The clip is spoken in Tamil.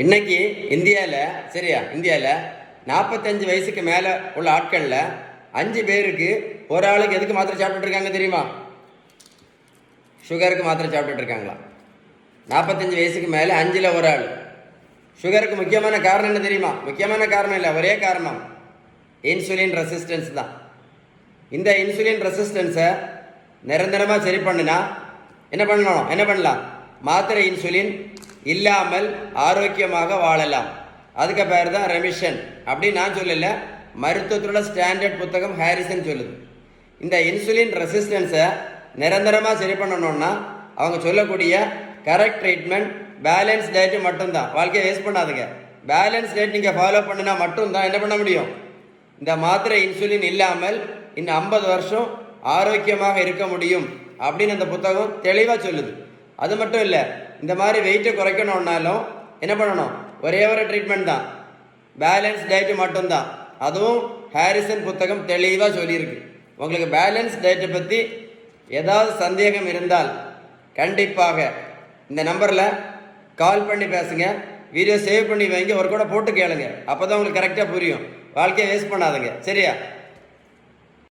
இன்னைக்கு இந்தியாவில் 45 வயசுக்கு மேலே உள்ள ஆட்களில் 5 பேருக்கு ஒரு ஆளுக்கு எதுக்கு மாத்திரை சாப்பிட்டுட்டு இருக்காங்க தெரியுமா? சுகருக்கு மாத்திரை சாப்பிட்டுட்டு இருக்காங்களா? 45 வயசுக்கு மேலே 5ல் ஒரு ஆள். சுகருக்கு முக்கியமான காரணம் என்ன தெரியுமா? முக்கியமான காரணம் இல்லை, ஒரே காரணம் இன்சுலின் ரெசிஸ்டன்ஸ் தான். இந்த இன்சுலின் ரெசிஸ்டன்ஸை நிரந்தரமாக சரி பண்ணுனா என்ன பண்ணலாம்? மாத்திரை இன்சுலின் இல்லாமல் ஆரோக்கியமாக வாழலாம். அதுக்கு பேர் தான் ரெமிஷன். அப்படி நான் சொல்லல, மருத்துவத்தோட ஸ்டாண்டர்ட் புத்தகம் ஹாரிசன் சொல்லுது. இந்த இன்சுலின் ரெசிஸ்டன்ஸை நிரந்தரமாக சரி பண்ணணும்னா அவங்க சொல்லக்கூடிய கரெக்ட் ட்ரீட்மெண்ட், பேலன்ஸ் டயட்டு மட்டும்தான். வாழ்க்கையை வேஸ்ட் பண்ணாதுங்க. பேலன்ஸ் டயட் நீங்கள் ஃபாலோ பண்ணினா மட்டும்தான் என்ன பண்ண முடியும்? இந்த மாத்திரை இன்சுலின் இல்லாமல் இன்னும் 50 வருஷம் ஆரோக்கியமாக இருக்க முடியும் அப்படின்னு அந்த புத்தகம் தெளிவாக சொல்லுது. அது மட்டும் இல்லை, இந்த மாதிரி வெயிட்டை குறைக்கணும்னாலும் என்ன பண்ணணும்? ஒரே ஒரு ட்ரீட்மெண்ட் தான், பேலன்ஸ் டயட்டு மட்டும்தான். அதுவும் ஹாரிசன் புத்தகம் தெளிவாக சொல்லியிருக்கு. உங்களுக்கு பேலன்ஸ் டயட்டை பற்றி ஏதாவது சந்தேகம் இருந்தால் கண்டிப்பாக இந்த நம்பரில் கால் பண்ணி பேசுங்க, வீடியோ சேவ் பண்ணி வைங்க, ஒரு கூட போட்டு கேளுங்க. அப்போ தான் உங்களுக்கு கரெக்டாக புரியும். வாழ்க்கையை வேஸ்ட் பண்ணாதுங்க. சரியா?